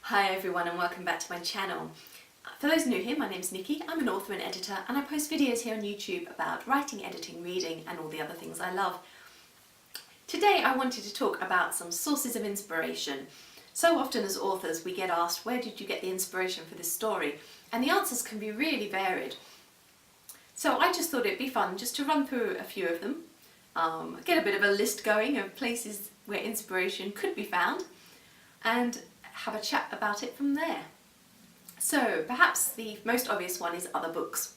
Hi everyone and welcome back to my channel. For those new here, my name's Nikki. I'm an author and editor and I post videos here on YouTube about writing, editing, reading and all the other things I love. Today I wanted to talk about some sources of inspiration. So often as authors we get asked, where did you get the inspiration for this story? And the answers can be really varied. So I just thought it'd be fun just to run through a few of them, get a bit of a list going of places where inspiration could be found and have a chat about it from there. So perhaps the most obvious one is other books.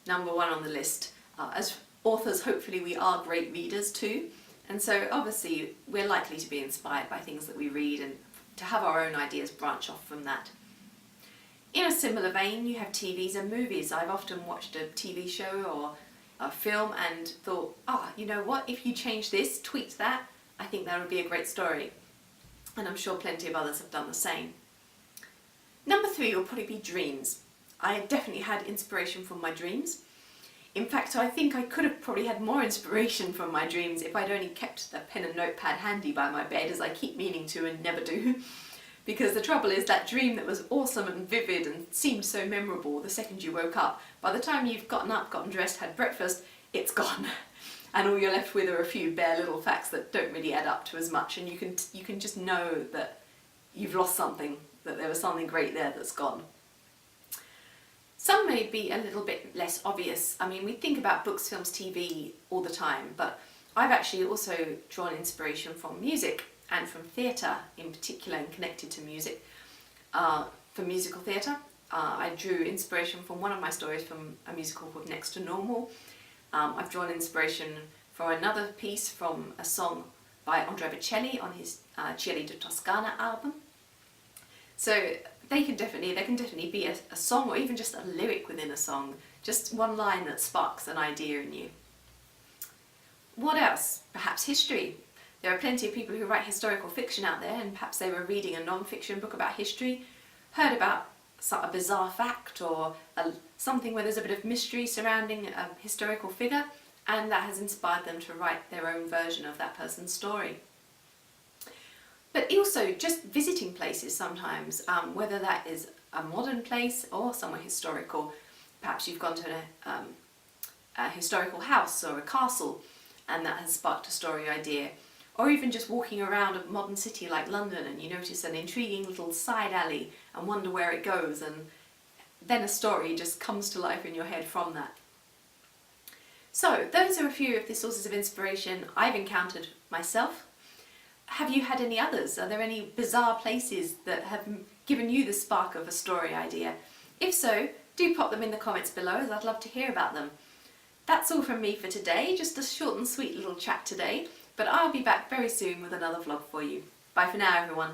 Number one on the list. As authors, hopefully we are great readers too, and so obviously we're likely to be inspired by things that we read and to have our own ideas branch off from that. In a similar vein, you have TVs and movies. I've often watched a TV show or a film and thought, you know what, if you change this, tweak that, I think that would be a great story. And I'm sure plenty of others have done the same. Number three will probably be dreams. I definitely had inspiration from my dreams. In fact, I think I could have probably had more inspiration from my dreams if I'd only kept the pen and notepad handy by my bed, as I keep meaning to and never do. Because the trouble is that dream that was awesome and vivid and seemed so memorable the second you woke up, by the time you've gotten up, gotten dressed, had breakfast, it's gone. And all you're left with are a few bare little facts that don't really add up to as much, and you can just know that you've lost something, that there was something great there that's gone. Some may be a little bit less obvious. I mean, we think about books, films, TV all the time, but I've actually also drawn inspiration from music and from theatre in particular, and connected to music. For musical theatre, I drew inspiration from one of my stories from a musical called Next to Normal. I've drawn inspiration for another piece from a song by Andrea Bocelli on his Cieli di Toscana album. So they can definitely be a song, or even just a lyric within a song, just one line that sparks an idea in you. What else? Perhaps history. There are plenty of people who write historical fiction out there, and perhaps they were reading a non-fiction book about history, heard about a bizarre fact or something where there's a bit of mystery surrounding a historical figure, and that has inspired them to write their own version of that person's story. But also just visiting places sometimes, whether that is a modern place or somewhere historical. Perhaps you've gone to a historical house or a castle and that has sparked a story idea. Or even just walking around a modern city like London and you notice an intriguing little side alley and wonder where it goes, and then a story just comes to life in your head from that. So those are a few of the sources of inspiration I've encountered myself. Have you had any others? Are there any bizarre places that have given you the spark of a story idea? If so, do pop them in the comments below, as I'd love to hear about them. That's all from me for today, just a short and sweet little chat today. But I'll be back very soon with another vlog for you. Bye for now, everyone.